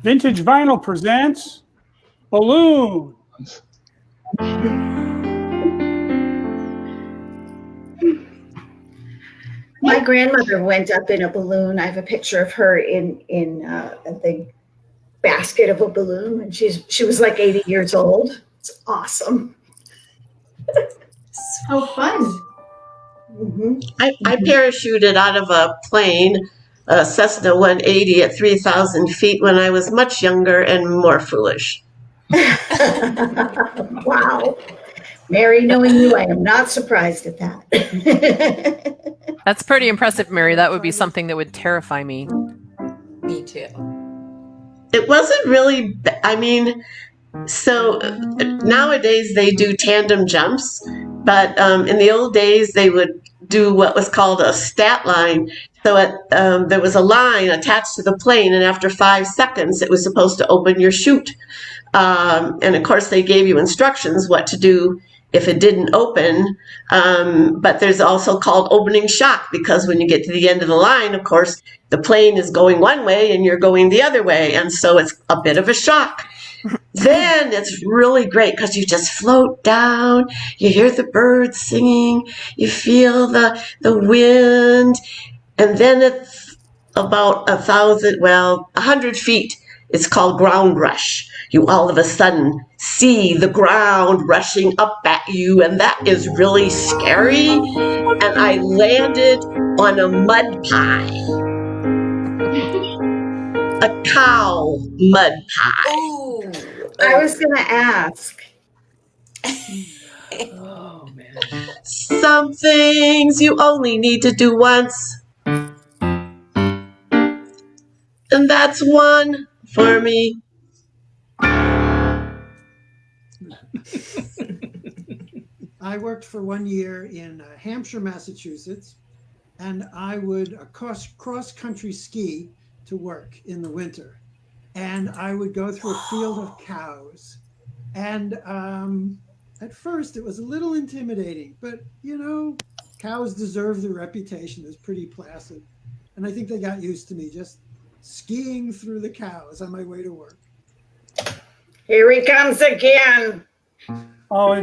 Vintage Vinyl presents Balloon. My grandmother went up in a balloon. I have a picture of her in the basket of a balloon, and she was like 80 years old. It's awesome. So fun. Mm-hmm. I parachuted out of a plane, a Cessna 180 at 3,000 feet when I was much younger and more foolish. Wow. Mary, knowing you, I am not surprised at that. That's pretty impressive, Mary. That would be something that would terrify me. Me too. It wasn't really, so nowadays they do tandem jumps, but in the old days they would do what was called a stat line. So there was a line attached to the plane, and after 5 seconds it was supposed to open your chute. And of course they gave you instructions what to do if it didn't open, but there's also called opening shock, because when you get to the end of the line, of course, the plane is going one way and you're going the other way, and so it's a bit of a shock. Then it's really great because you just float down, you hear the birds singing, you feel the wind, and then it's about 100 feet. It's called ground rush. You all of a sudden see the ground rushing up at you, and that is really scary. And I landed on a mud pie. A cow mud pie. Ooh. I was going to ask. Oh, man. Some things you only need to do once. And that's one for me. I worked for 1 year in Hampshire, Massachusetts, and I would cross-country ski to work in the winter. And I would go through a field of cows. And at first it was a little intimidating, but cows deserve their reputation as pretty placid. And I think they got used to me just skiing through the cows on my way to work. Here he comes again. Oh,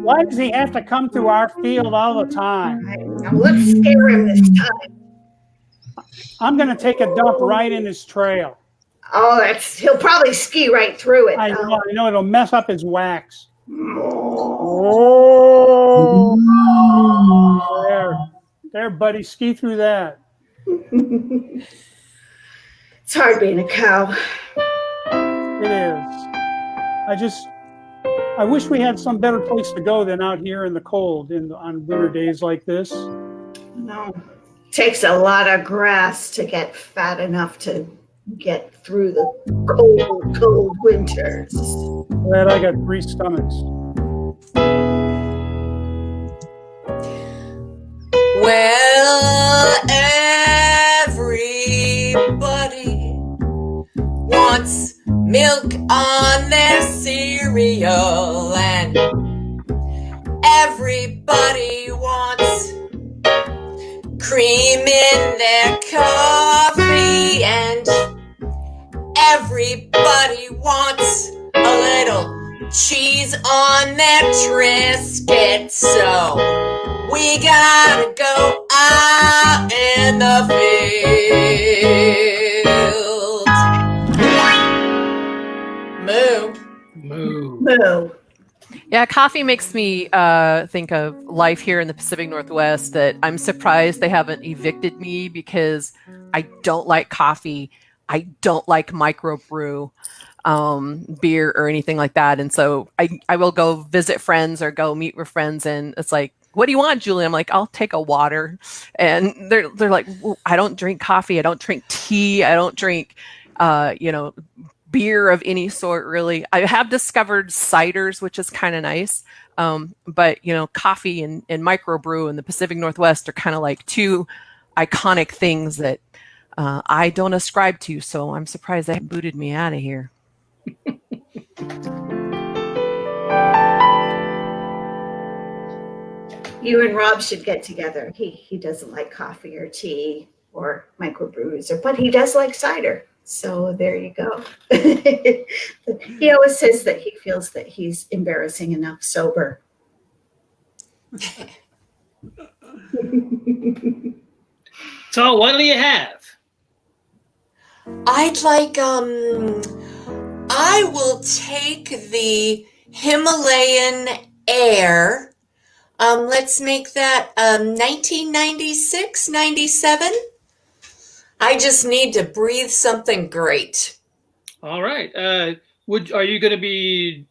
why does he have to come to our field all the time? Now let's scare him this time. I'm going to take a dump right in his trail. Oh, he'll probably ski right through it. I know it'll mess up his wax. Oh, there, buddy, ski through that. It's hard being a cow. It is. I wish we had some better place to go than out here in the cold on winter days like this. No, it takes a lot of grass to get fat enough to get through the cold winters. Glad I got 3 stomachs. Well, everybody wants milk on their cereal, and everybody wants cream in their coffee, and everybody wants a little cheese on their Triscuit. So we gotta go out in the field. Moo. Moo. Moo. Yeah, coffee makes me think of life here in the Pacific Northwest, that I'm surprised they haven't evicted me, because I don't like coffee. I don't like microbrew beer or anything like that. And so I will go visit friends or go meet with friends, and it's like, what do you want, Julie? I'm like, I'll take a water. And they're like, well, I don't drink coffee. I don't drink tea. I don't drink, beer of any sort, really. I have discovered ciders, which is kind of nice. But, coffee and microbrew in the Pacific Northwest are kind of like 2 iconic things that I don't ascribe to. So I'm surprised they booted me out of here. You and Rob should get together. He doesn't like coffee or tea or microbrews, but he does like cider. So there you go. He always says that he feels that he's embarrassing enough sober. So what do you have? I'd like, I will take the Himalayan Air. Let's make that 1996, 97. I just need to breathe something great. All right. Are you going to be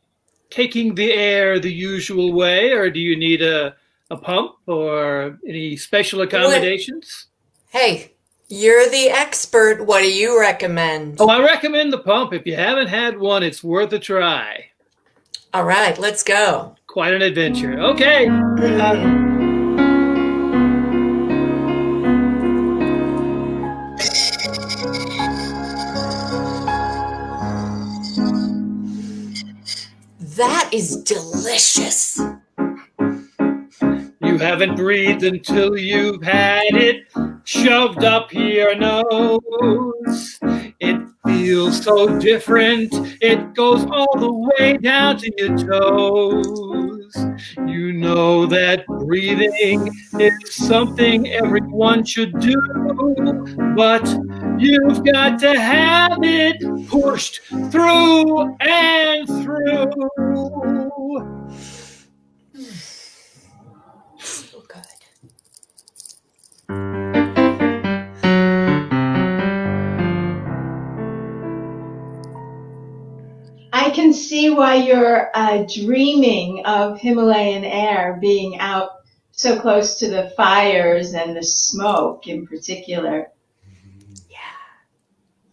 taking the air the usual way, or do you need a pump or any special accommodations? Hey, you're the expert. What do you recommend? Oh, I recommend the pump. If you haven't had one, it's worth a try. All right, let's go. Quite an adventure. Okay. That is delicious. You haven't breathed until you've had it shoved up your nose. It feels so different. It goes all the way down to your toes. You know that breathing is something everyone should do, but you've got to have it pushed through and through. So good. I can see why you're dreaming of Himalayan air being out so close to the fires and the smoke in particular. Yeah.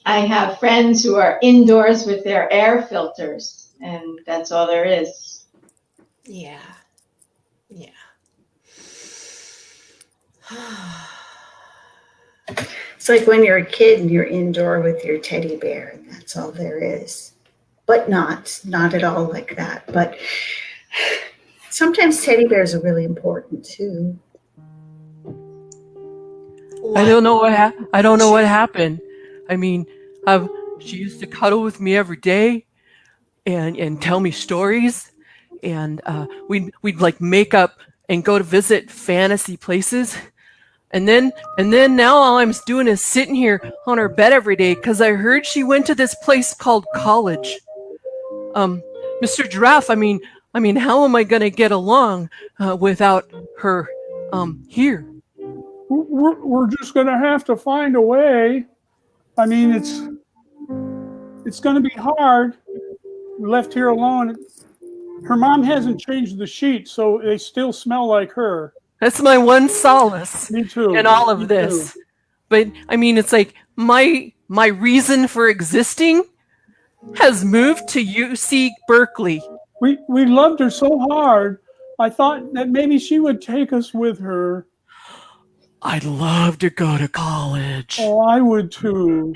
I have friends who are indoors with their air filters, and that's all there is. Yeah. Yeah. It's like when you're a kid and you're indoor with your teddy bear, and that's all there is. But not at all like that. But sometimes teddy bears are really important too. I don't know what happened. I mean, she used to cuddle with me every day, and tell me stories, and we'd like make up and go to visit fantasy places, and then now all I'm doing is sitting here on her bed every day because I heard she went to this place called college. Mr. Giraffe, I mean, how am I gonna get along without her here? We're just going to have to find a way. I mean, it's going to be hard. We're left here alone. Her mom hasn't changed the sheets, so they still smell like her. That's my one solace Me too. in all of Me this. too. But I mean, it's like my reason for existing has moved to UC Berkeley. We loved her so hard. I thought that maybe she would take us with her. I'd love to go to college. Oh, I would too.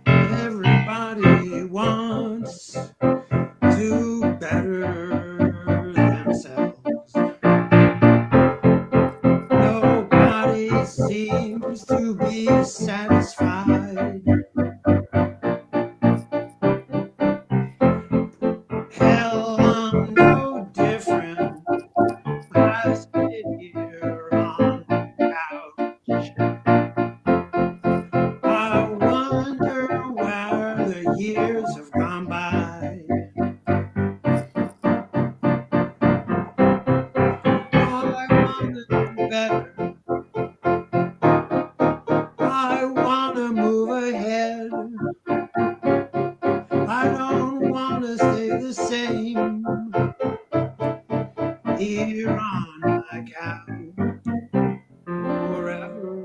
Everybody wants to better themselves. Nobody seems to be satisfied. Hell, I'm no different. I sit here on the couch. I wonder where the years have gone by. I want to do better. I want to move ahead. I don't want to stay the same here on my couch forever.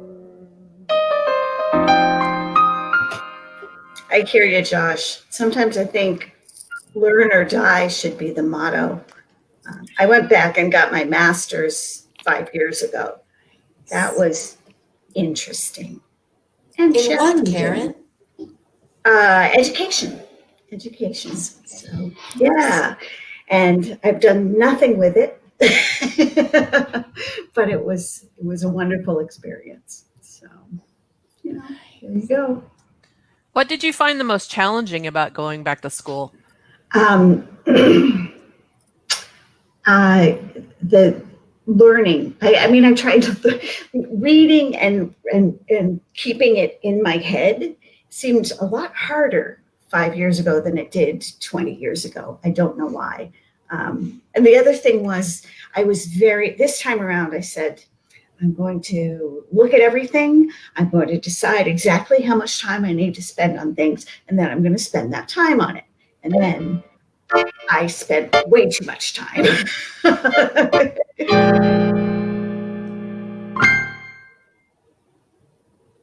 I hear you, Josh. Sometimes I think learn or die should be the motto. I went back and got my master's 5 years ago. That was interesting. And In what, challenging. Karen? Education. So, yeah. And I've done nothing with it, but it was a wonderful experience. So, there you go. What did you find the most challenging about going back to school? The learning. I tried to reading and keeping it in my head seemed a lot harder 5 years ago than it did 20 years ago. I don't know why. And the other thing was this time around, I said, I'm going to look at everything. I'm going to decide exactly how much time I need to spend on things, and then I'm going to spend that time on it. And then I spent way too much time.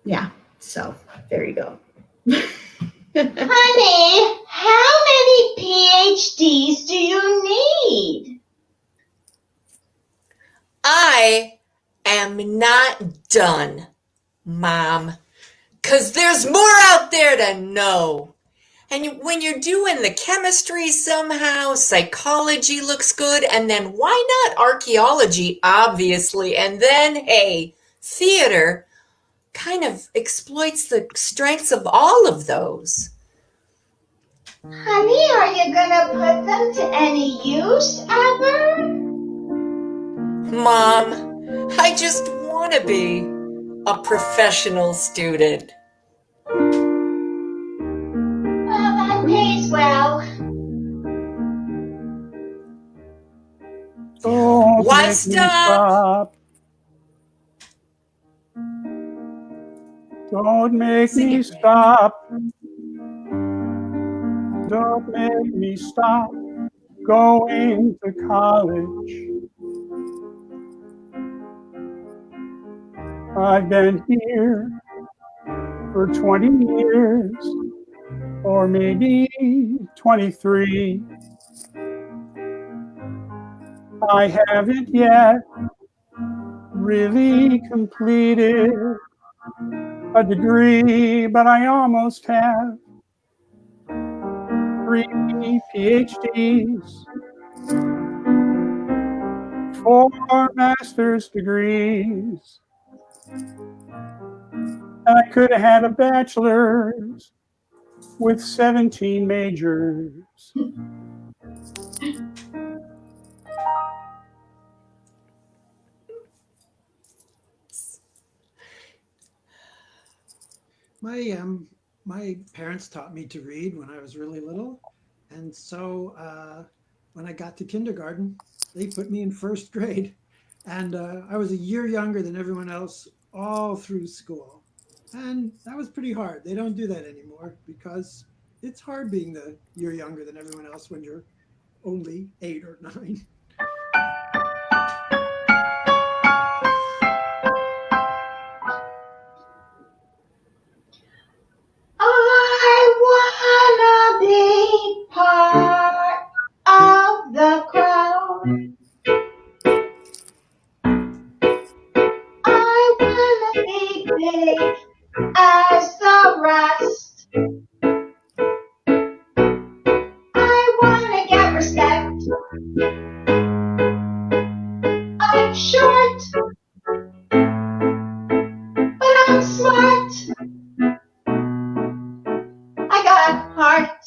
Yeah, so there you go. Honey, how many PhDs do you need? I am not done, Mom, 'cause there's more out there to know. And when you're doing the chemistry somehow, psychology looks good, and then why not archaeology, obviously, and then, hey, theater kind of exploits the strengths of all of those. Honey, are you gonna put them to any use ever? Mom, I just want to be a professional student. Well, that pays well. Don't Why make me stop? Don't make me stop. Don't make me stop going to college. I've been here for 20 years, or maybe 23. I haven't yet really completed a degree, but I almost have 3 PhDs, 4 master's degrees, and I could have had a bachelor's with 17 majors. My parents taught me to read when I was really little, and so when I got to kindergarten, they put me in first grade, and I was a year younger than everyone else all through school, and that was pretty hard. They don't do that anymore because it's hard being the year younger than everyone else when you're only 8 or 9. I wanna be part of the crowd. I wanna be big as the rest. I wanna get respect. I'm short, but I'm smart. I got heart.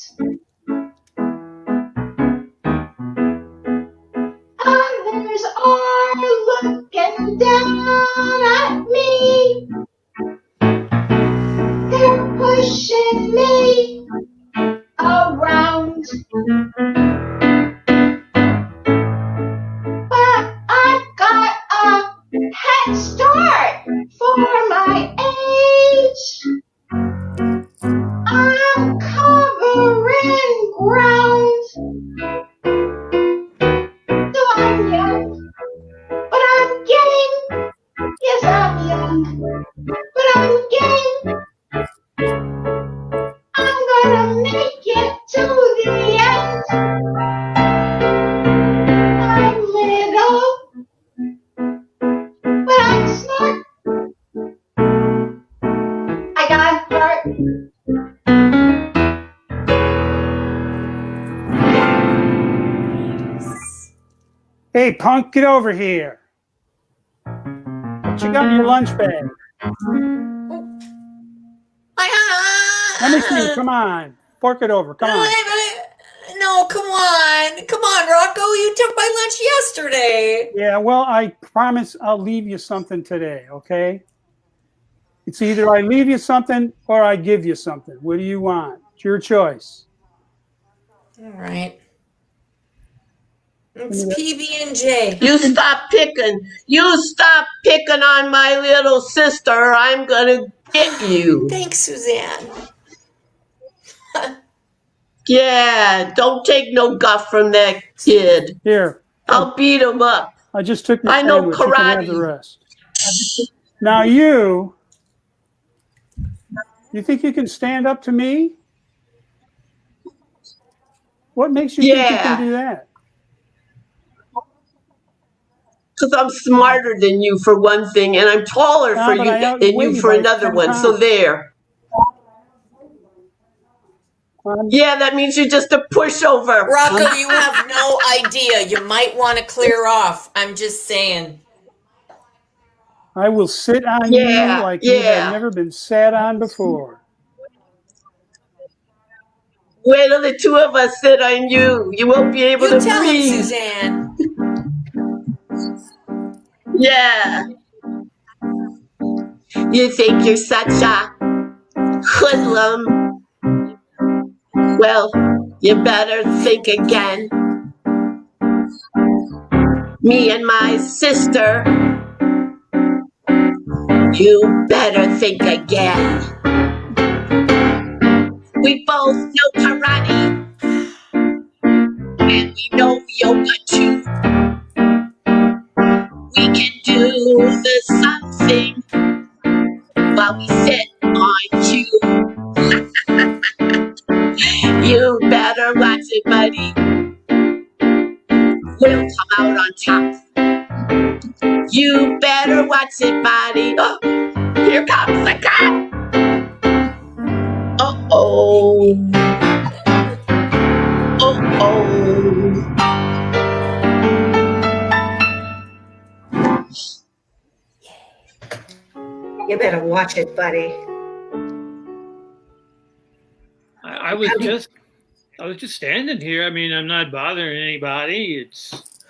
Others are looking down at me. They're pushing me around. But I've got a Hey, punk, get over here. What you got in your lunch bag? Let me see. Come on. Fork it over. Come on. No, come on, Rocco. You took my lunch yesterday. Yeah, well, I promise I'll leave you something today, okay? It's either I leave you something or I give you something. What do you want? It's your choice. All right. It's PB&J. You stop picking. You stop picking on my little sister, or I'm gonna get you. Thanks, Suzanne. Yeah, don't take no guff from that kid. Here, I'll beat him up. I just took your I know sandwich. You can have the karate. rest. Now you think you can stand up to me? What makes you think you Yeah. can do that? Because I'm smarter than you for one thing, and I'm taller Ah, for but you I than outweigh you you for by another 10 one. So pounds. there. Yeah, that means you're just a pushover. Rocco, you have no idea. You might want to clear off. I'm just saying. I will sit on Yeah, you like you have yeah. never been sat on before. Wait till the two of us sit on you. You won't be able You to tell him, breathe. Suzanne. Yeah. You think you're such a hoodlum? Well, you better think again. Me and my sister, you better think again. We both know karate, and we know yoga too. We can do the something while we sit on you. You better watch it, buddy. We'll come out on top. You better watch it, buddy. Oh, here comes the cop. Uh-oh. Uh-oh. You better watch it, buddy. I was just standing here. I mean, I'm not bothering anybody. It's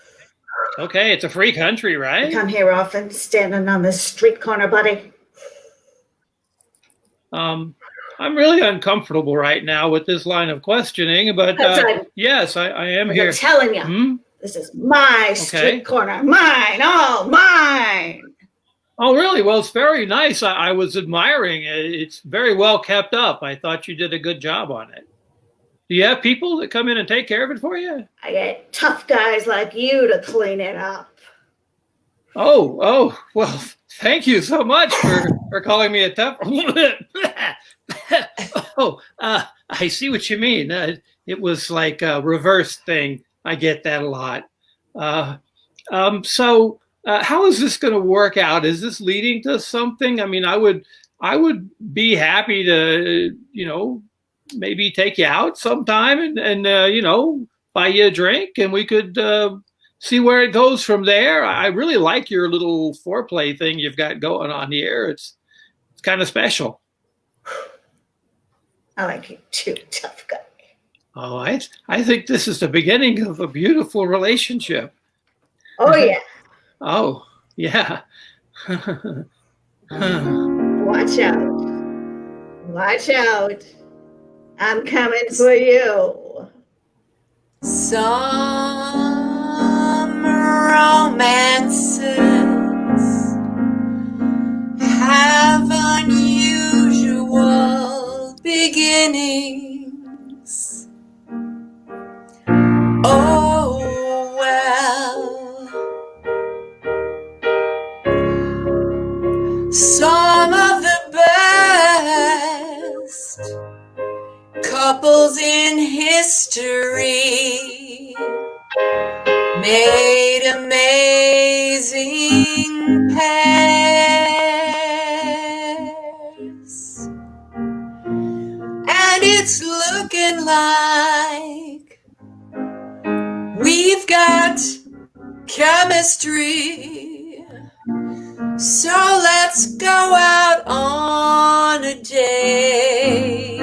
okay. It's a free country, You right? come here often, standing on this street corner, buddy. I'm really uncomfortable right now with this line of questioning, but That's right. yes, I am I'm here. telling you, Hmm? this is my street corner. Mine, all mine. Oh, really? Well, it's very nice. I was admiring it. It's very well kept up. I thought you did a good job on it. Do you have people that come in and take care of it for you? I get tough guys like you to clean it up. Oh, well, thank you so much for calling me a tough. I see what you mean. It was like a reverse thing. I get that a lot. So how is this going to work out? Is this leading to something? I mean, I would be happy to, maybe take you out sometime and buy you a drink, and we could see where it goes from there. I really like your little foreplay thing you've got going on here. It's kind of special. I like you too, tough guy. Oh, I think this is the beginning of a beautiful relationship. Oh, yeah. Oh, yeah. Watch out. Watch out. I'm coming for you. Some romances have unusual beginnings. Oh, well. Some of the best couples in history made amazing pairs. And it's looking like we've got chemistry. So let's go out on a date.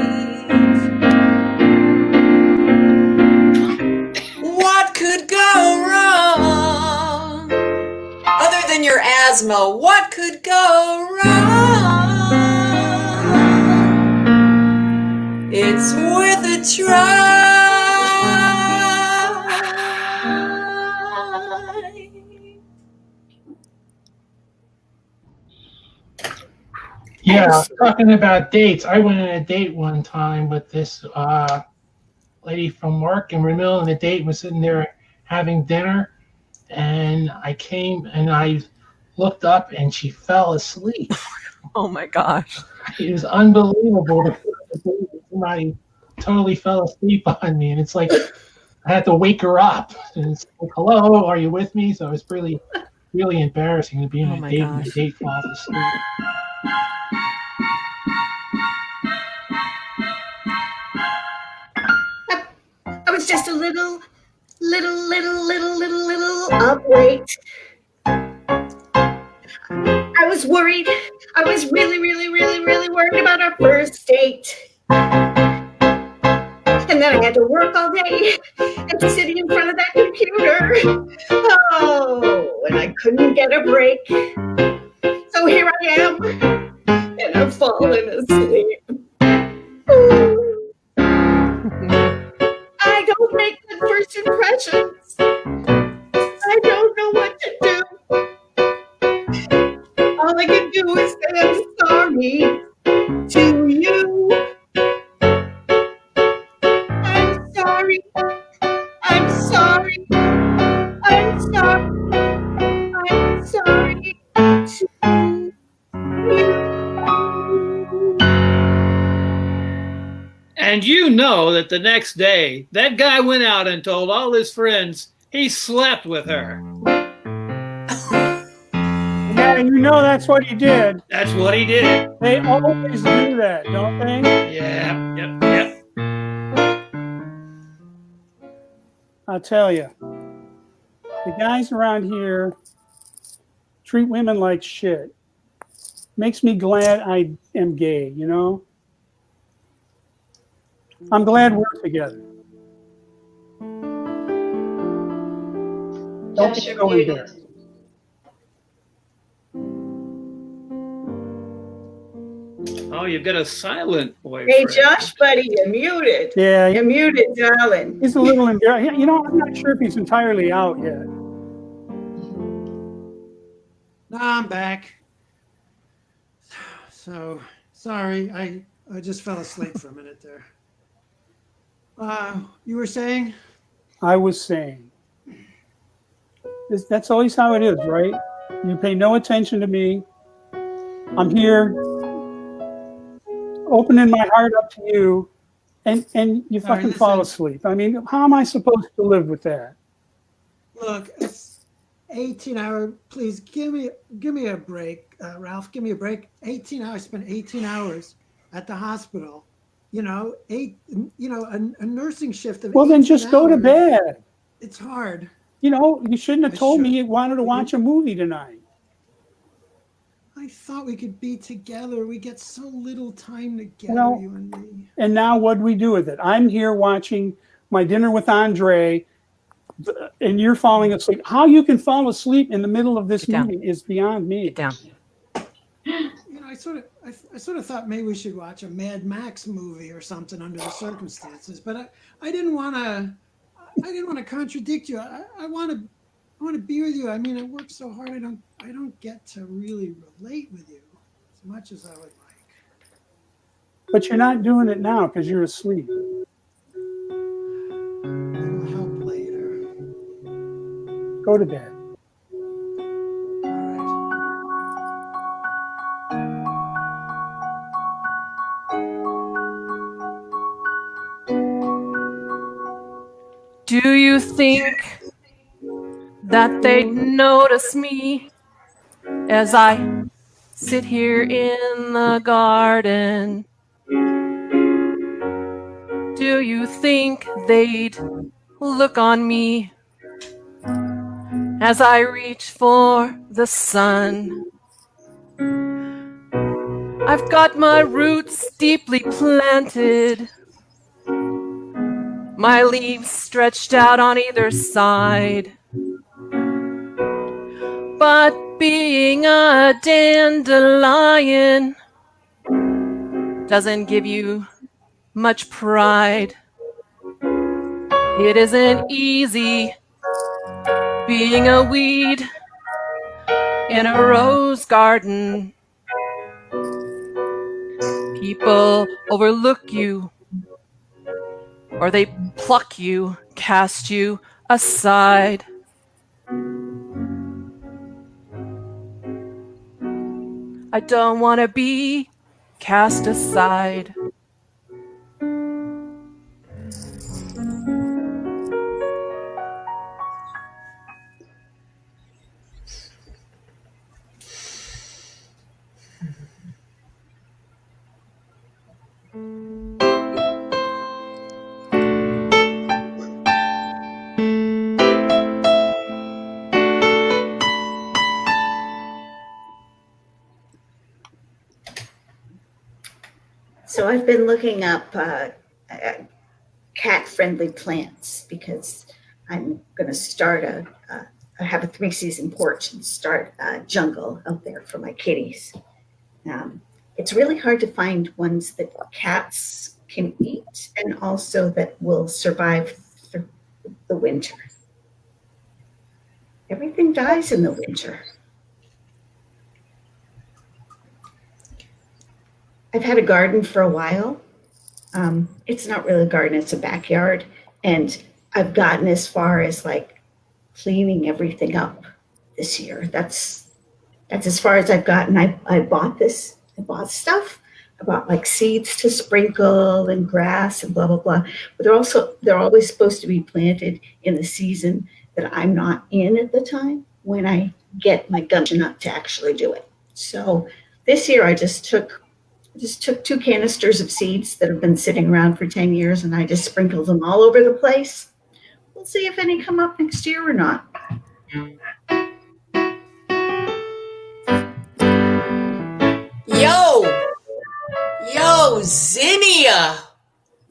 What could go wrong? Other than your asthma, what could go wrong? It's worth a try. Yeah, talking about dates, I went on a date one time with this lady from work, and we're in the middle of the date. We're sitting there having dinner, and I came and I looked up, and she fell asleep. Oh my gosh. It was unbelievable. Somebody totally fell asleep on me, and it's like I had to wake her up. And it's like, hello, are you with me? So it's really, really embarrassing to be on Oh a my date and the gosh. date falls asleep. I was just a little up late. I was worried. I was really worried about our first date. And then I had to work all day and sitting in front of that computer. Oh, and I couldn't get a break. So here I am, and I'm falling asleep. I don't make good first impressions. I don't know what to do. All I can do is say I'm sorry to you. I'm sorry. I'm sorry. I'm sorry. I'm sorry to you. And you know that the next day, that guy went out and told all his friends he slept with her. Yeah, you know that's what he did. That's what he did. They always do that, don't they? Yeah, yep. I'll tell you. The guys around here treat women like shit. Makes me glad I am gay, you know? I'm glad we're together. Don't Josh, be you're so muted. embarrassed. Oh, you've got a silent boyfriend. Hey, Josh, buddy, you're muted. Yeah, You're muted, darling. he's a little embarrassed. You know, I'm not sure if he's entirely out yet. No, I'm back. So sorry, I just fell asleep for a minute there. You were saying? I was saying. That's always how it is, right? You pay no attention to me. I'm here opening my heart up to you, and you Sorry, fucking fall listen. asleep. I mean, how am I supposed to live with that? Look, it's 18 hour. Please give me a break, Ralph. Give me a break. 18 hours. Spent 18 hours at the hospital. You know, a nursing shift of. Well, then 18 just go to hours. bed. It's hard. You know, you shouldn't have I told me should. you wanted to watch a movie tonight. I thought we could be together. We get so little time together, Well, you and me. And now what do we do with it? I'm here watching My Dinner with Andre, and you're falling asleep. How you can fall asleep in the middle of this Get down. movie is beyond me. Get down. You know, I sort of thought maybe we should watch a Mad Max movie or something under the circumstances, but I didn't want to contradict you. I want to be with you. I mean, I work so hard. I don't get to really relate with you as much as I would like. But you're not doing it now because you're asleep. It'll help later. Go to bed. All right. Do you think that they'd notice me as I sit here in the garden? Do you think they'd look on me as I reach for the sun. I've got my roots deeply planted, my leaves stretched out on either side. But being a dandelion doesn't give you much pride. It isn't easy being a weed in a rose garden. People overlook you, or they pluck you, cast you aside. I don't want to be cast aside. So I've been looking up cat-friendly plants because I'm going to start I have a 3-season porch and start a jungle out there for my kitties. It's really hard to find ones that cats can eat and also that will survive through the winter. Everything dies in the winter. I've had a garden for a while. It's not really a garden, it's a backyard. And I've gotten as far as like cleaning everything up this year. That's as far as I've gotten. I bought stuff. I bought like seeds to sprinkle and grass and blah, blah, blah. But they're always supposed to be planted in the season that I'm not in at the time when I get my gumption up to actually do it. So this year I just took 2 canisters of seeds that have been sitting around for 10 years and I just sprinkled them all over the place. We'll see if any come up next year or not. Yo, Zinnia!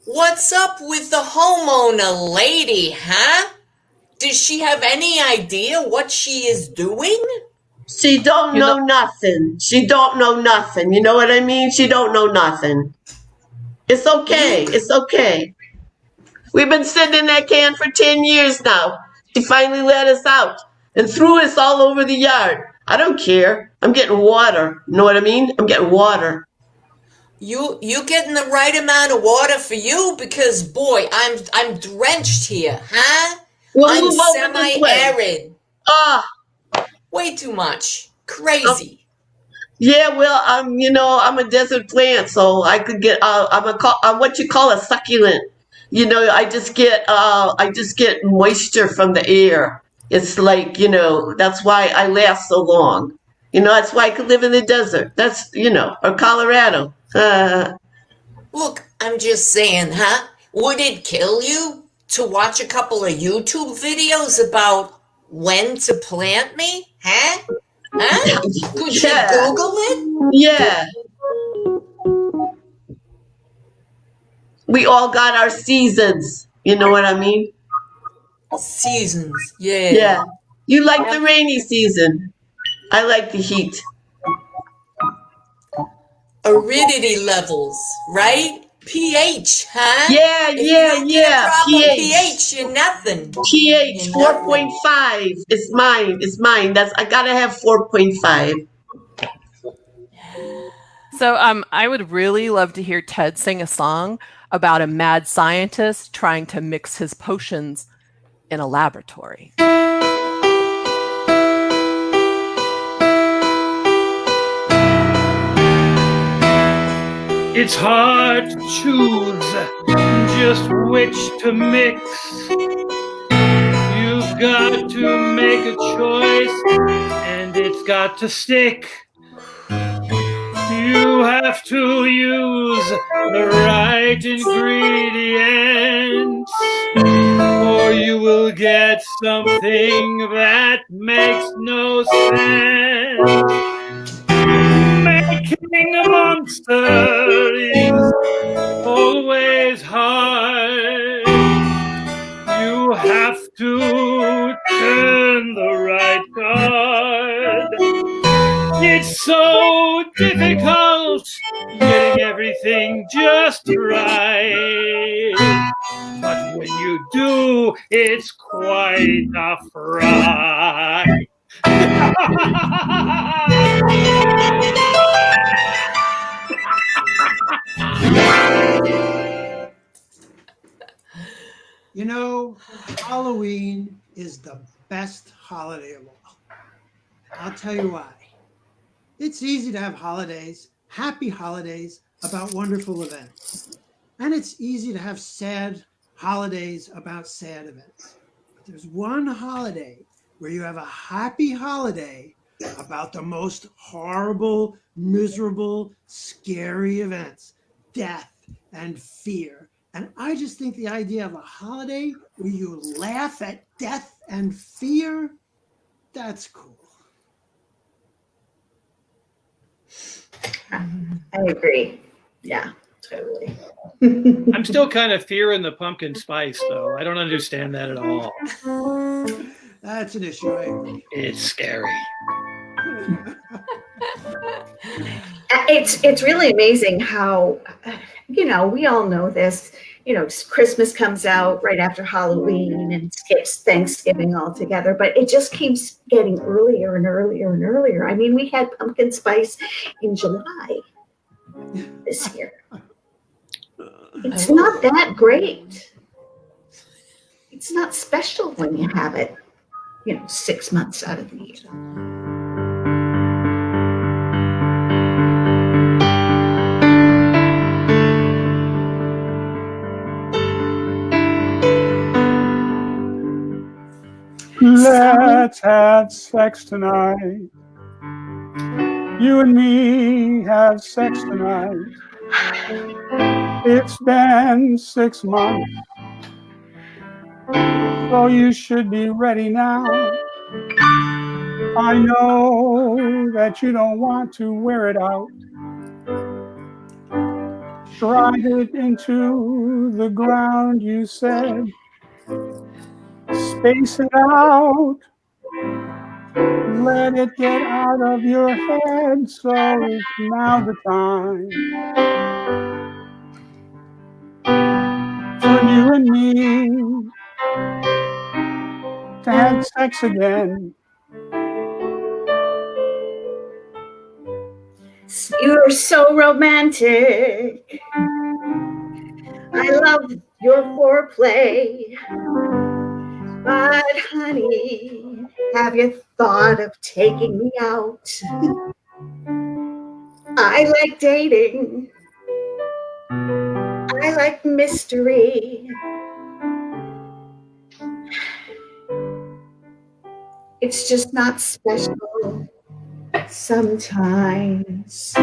What's up with the homeowner lady, huh? Does she have any idea what she is doing? She don't know nothing. She don't know nothing. You know what I mean? She don't know nothing. It's okay. It's okay. We've been sitting in that can for 10 years now. She finally let us out and threw us all over the yard. I don't care. I'm getting water. You know what I mean? I'm getting water. You getting the right amount of water for you? Because boy, I'm drenched here, huh? We'll I'm move over this way. semi-arid. Way too much. Crazy. Yeah, well, I'm a desert plant, so I could get. I'm what you call a succulent. You know, I just get moisture from the air. It's like, that's why I last so long. That's why I could live in the desert. That's, or Colorado. Look, I'm just saying, huh? Would it kill you to watch a couple of YouTube videos about when to plant me? Huh? Could you Google it? Yeah. We all got our seasons. You know what I mean? Seasons, yeah. Yeah. You like the rainy season. I like the heat. Aridity levels, right? pH, huh? Yeah, If you don't get a proper pH. you're nothing. pH 4.5. It's mine. I gotta have 4.5. So I would really love to hear Ted sing a song about a mad scientist trying to mix his potions in a laboratory. It's hard to choose just which to mix. You've got to make a choice, and it's got to stick. You You have to use the right ingredients, or you will get something that makes no sense. Making a monster is always hard. You have to turn the right card. It's so difficult getting everything just right. But when you do, it's quite a fright. You know, Halloween is the best holiday of all. I'll tell you why. It's easy to have holidays, happy holidays, about wonderful events. And it's easy to have sad holidays about sad events. But there's one holiday where you have a happy holiday about the most horrible, miserable, scary events, death and fear. And I just think the idea of a holiday where you laugh at death and fear, that's cool. I agree. Yeah, totally. I'm still kind of fearing the pumpkin spice, though. I don't understand that at all. That's an issue, I agree. It's scary. It's really amazing how, we all know this. Christmas comes out right after Halloween and skips Thanksgiving altogether, but it just keeps getting earlier and earlier and earlier. I mean, we had pumpkin spice in July this year. It's not that great. It's not special when you have it, 6 months out of the year. Let's have sex tonight. You and me have sex tonight. It's been 6 months, so you should be ready now. I know that you don't want to wear it out. Drive it into the ground, you said. Space it out. Let it get out of your head, so it's now the time for you and me to have sex again. You're so romantic. I love your foreplay. But honey, have you thought of taking me out? I like dating. I like mystery. It's just not special sometimes.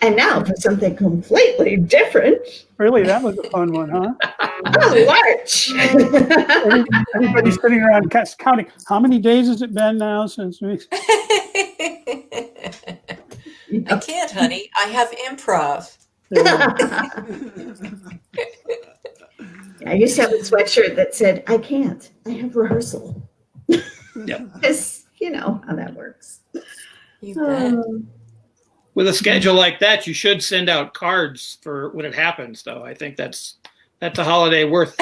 And now for something completely different. Really, that was a fun one, huh? Oh, March. Everybody's sitting around counting. How many days has it been now since we... I can't, honey. I have improv. I used to have a sweatshirt that said, I can't. I have rehearsal. Yep. Because you know how that works. You bet. With a schedule like that, you should send out cards for when it happens, though. I think that's a holiday worth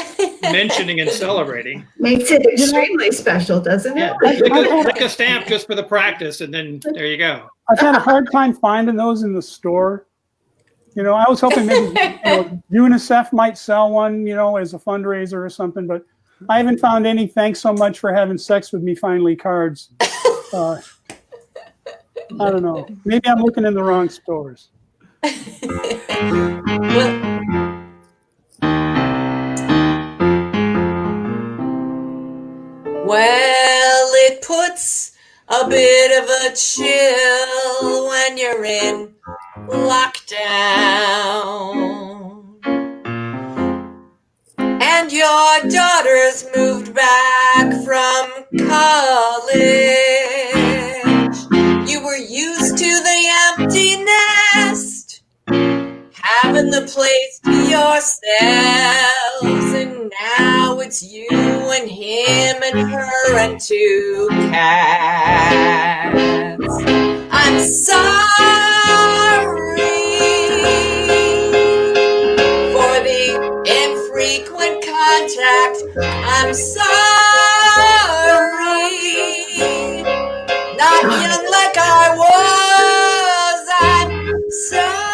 mentioning and celebrating. Makes it extremely special, doesn't it? Yeah, like a stamp just for the practice, and then there you go. I've had a hard time finding those in the store. I was hoping maybe UNICEF might sell one, as a fundraiser or something, but I haven't found any "thanks so much for having sex with me finally" cards. I don't know. Maybe I'm looking in the wrong stores. Well, Well, it puts a bit of a chill when you're in lockdown. And your daughter's moved back from college. You were used to the empty nest, having the place to yourselves, and now it's you and him and her and 2 cats. I'm sorry for the infrequent contact. I'm sorry, not young like I was. I'm sorry.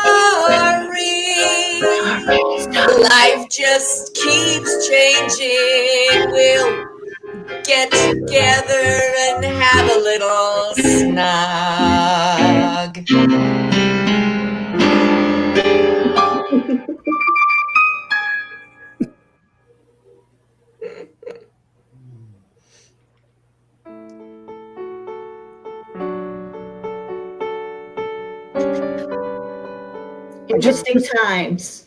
Life just keeps changing. We'll get together and have a little snug. Interesting times.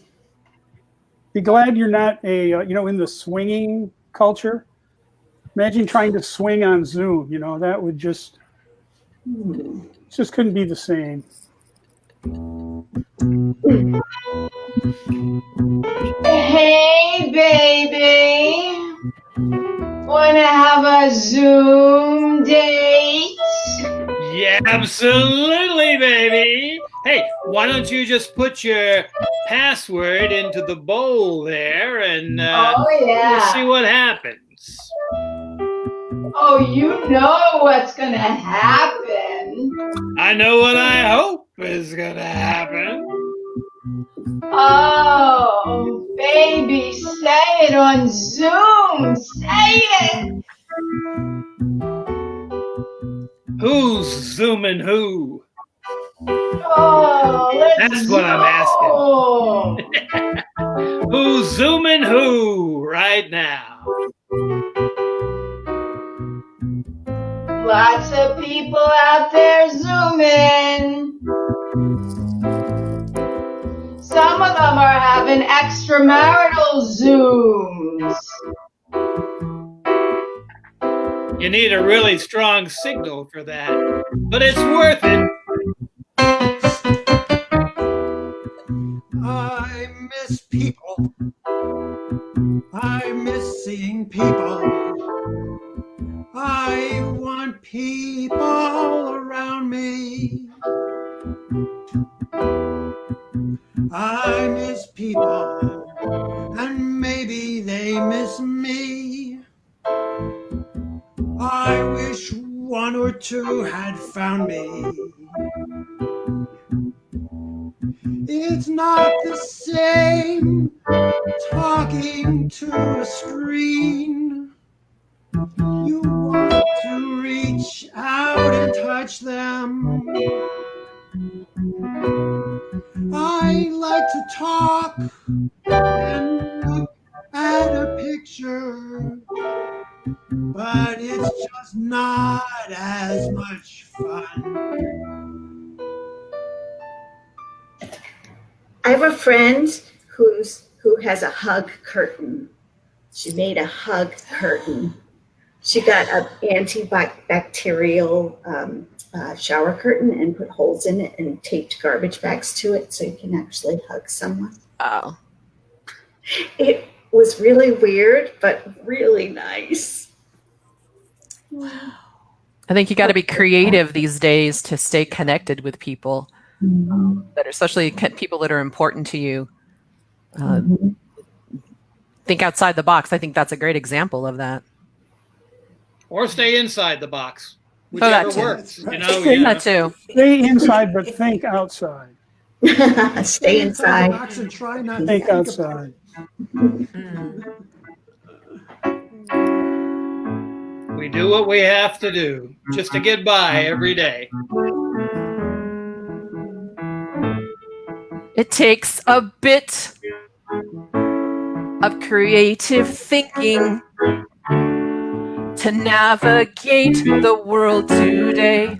Be glad you're not in the swinging culture. Imagine trying to swing on Zoom. That would just couldn't be the same. Hey, baby. Wanna have a Zoom date? Yeah, absolutely, baby. Hey, why don't you just put your password into the bowl there and we'll see what happens. Oh, you know what's gonna happen. I know what I hope is gonna happen. Oh, baby, say it on Zoom. Say it. Who's zooming who? Oh, That's what I'm asking. Who's zooming who right now? Lots of people out there zooming. Some of them are having extramarital Zooms. You need a really strong signal for that, but it's worth it. I miss people. I miss seeing people. I want people around me. I miss people, and maybe they miss me. I wish 1 or 2 had found me. It's not the same talking to a screen. You want to reach out and touch them. I like to talk and look at a picture, but it's just not as much fun. I have a friend who has a hug curtain. She made a hug curtain. She got an antibacterial shower curtain and put holes in it and taped garbage bags to it so you can actually hug someone. Oh. It was really weird, but really nice. I think you got to be creative these days to stay connected with people, that are, especially people that are important to you. Think outside the box. I think that's a great example of that. Or stay inside the box. That Whichever too. works. That too. Stay inside, but think outside. Stay inside. The box and try not to Think about outside. We do what we have to do just to get by every day. It takes a bit of creative thinking to navigate the world today.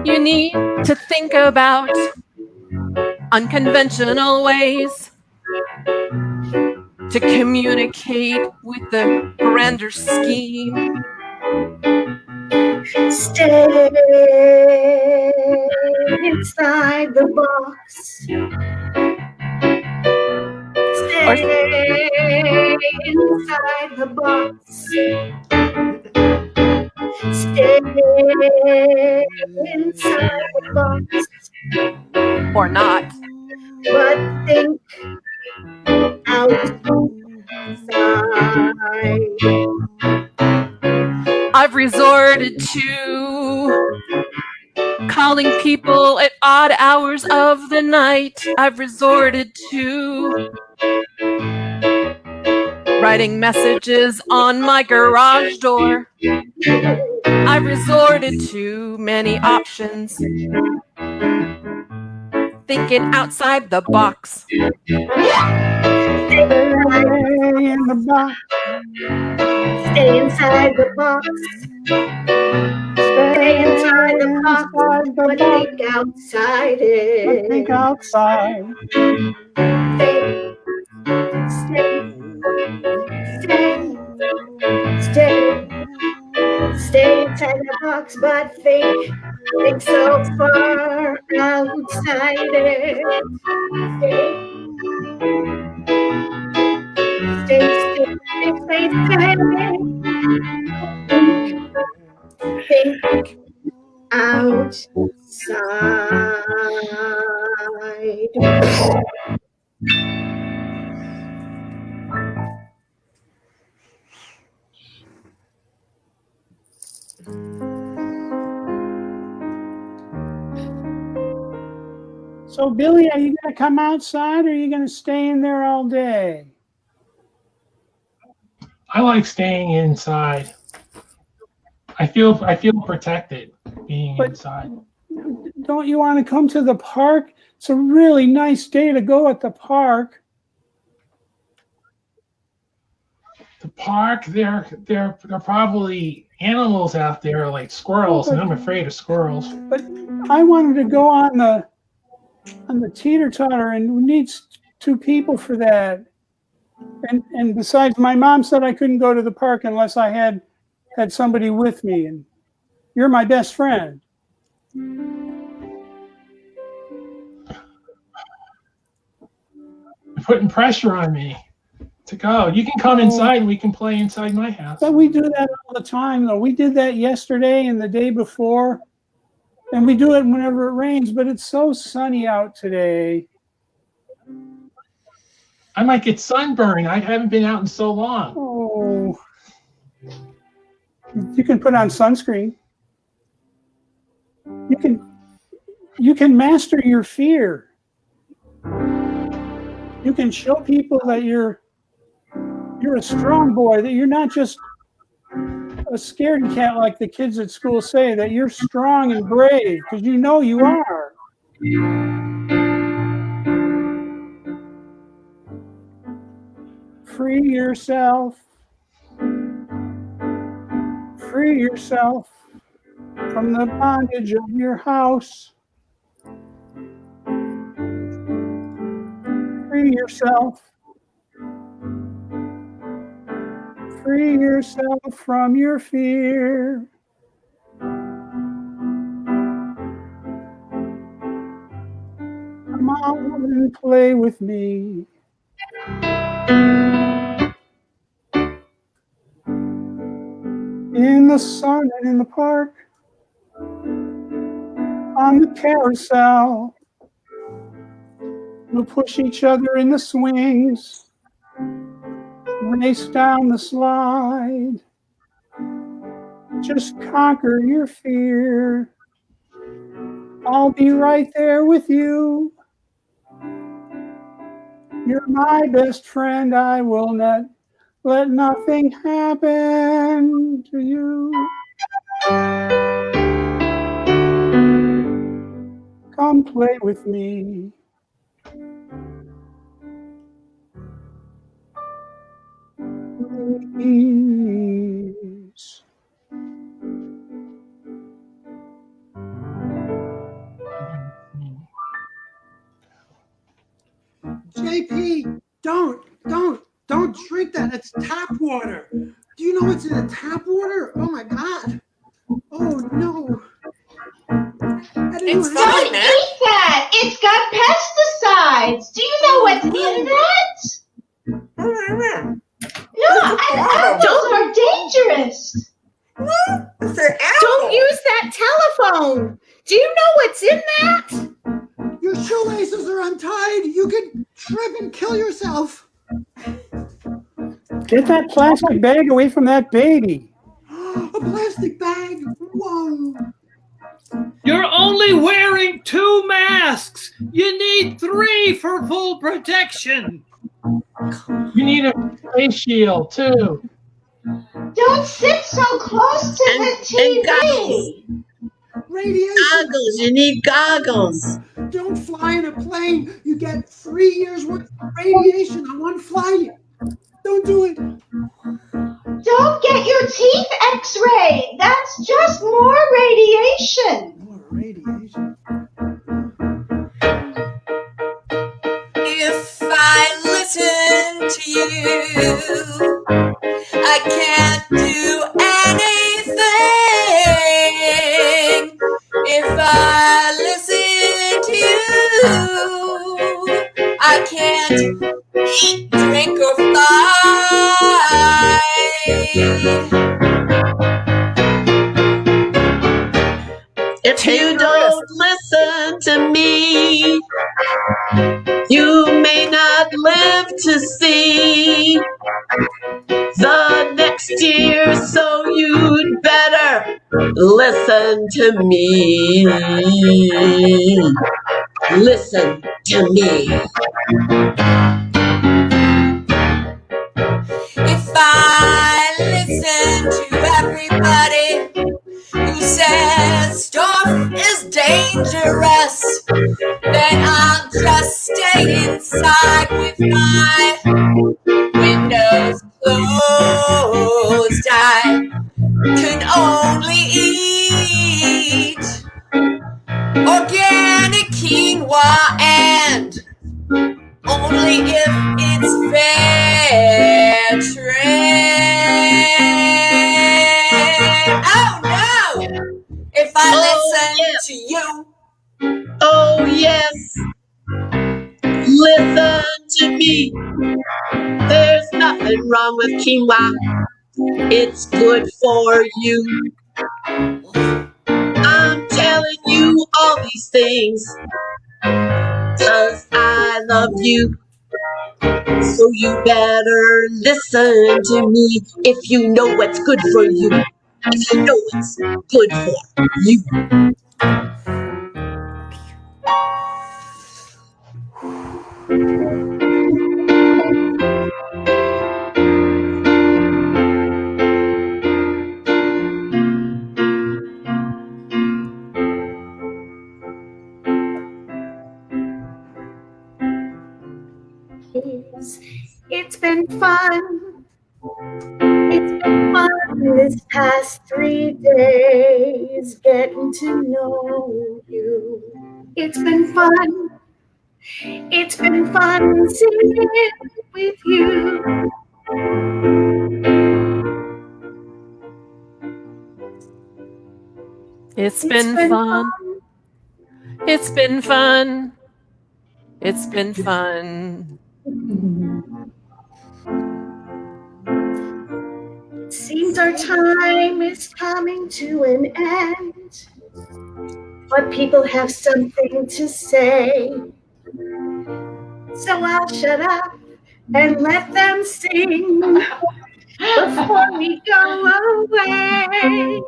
You need to think about unconventional ways to communicate with the grander scheme. Stay inside the box. Stay inside the box. Stay inside the box. Or not. But think outside. I've resorted to calling people at odd hours of the night. I've resorted to writing messages on my garage door. I've resorted to many options. Thinking outside the box. Stay in the box. Stay inside the box. Stay inside the box. But think outside it. Think outside. Stay inside the box, but think so far outside it. Stay. Think outside. So, Billy, are you going to come outside or are you going to stay in there all day? I like staying inside. I feel protected being inside. Don't you want to come to the park? It's a really nice day to go at the park. The park, there are probably animals out there like squirrels, and I'm afraid of squirrels. But I wanted to go on the teeter-totter, and we need 2 people for that. And besides, my mom said I couldn't go to the park unless I had somebody with me, and you're my best friend. You're putting pressure on me to go. You can come inside and we can play inside my house. But we do that all the time, though. We did that yesterday and the day before, and we do it whenever it rains, but it's so sunny out today. I might get sunburned. I haven't been out in so long. Oh. You can put on sunscreen. You can master your fear. You can show people that you're a strong boy, that you're not just a scaredy cat like the kids at school say, that you're strong and brave, because you know you are. Free yourself. Free yourself from the bondage of your house. Free yourself. Free yourself from your fear. Come on and play with me. In the sun and in the park, on the carousel, we'll push each other in the swings, race down the slide. Just conquer your fear. I'll be right there with you. You're my best friend. I will not let nothing happen to you. Come play with me. days. JP, don't drink that. It's tap water. Do you know what's in the tap water? Oh my God. Oh no. How do you It's have Don't fine, it? man. eat that. It's got pesticides. Do you know what's in that? Yeah, apples are dangerous. Don't use that telephone. Do you know what's in that? Your shoelaces are untied. You could trip and kill yourself. Get that plastic bag away from that baby. A plastic bag. Whoa. You're only wearing 2 masks. You need 3 for full protection. You need a face shield too. Don't sit so close to the And TV. goggles. Radiation. Goggles. You need goggles. Don't fly in a plane. You get 3 years worth of radiation on one flight. Don't do it. Don't get your teeth x-rayed. That's just more radiation. More radiation. If I listen to you, I can't do anything. If I listen to you, I can't eat, drink, or fly. If you don't listen to me, you may not live to see the next year, so you'd better listen to me. Listen to me. If I listen to everybody who says stuff is dangerous, then I'll just stay inside with my windows closed. I can only eat organic quinoa and only if it's fair trade. Oh no! If I listen to you. Oh, yes. Listen to me. There's nothing wrong with quinoa. It's good for you. I'm telling you all these things 'cause I love you. So you better listen to me if you know what's good for you. If you know what's good for you. It's been fun. It's been fun this past 3 days getting to know you. It's been fun. It's been fun singing with you. It's been fun. It's been fun. It's been fun. It seems our time is coming to an end, but people have something to say. So I'll shut up and let them sing before we go away.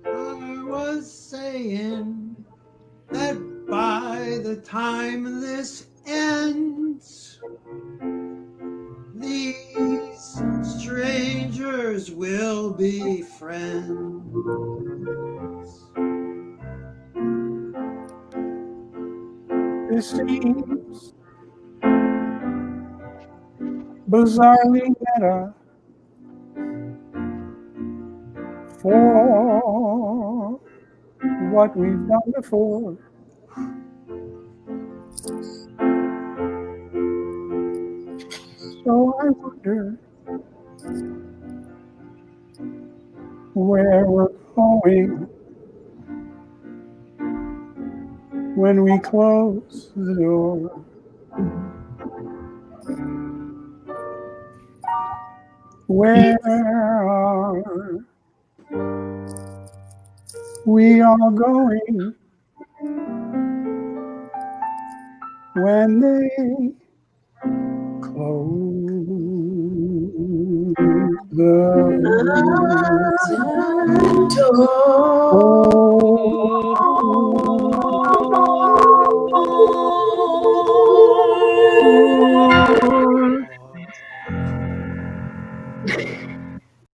I was saying that by the time this ends, these strangers will be friends. This seems bizarrely meta for what we've done before. So I wonder where we're going when we close the door. Where are we all going when they close the door?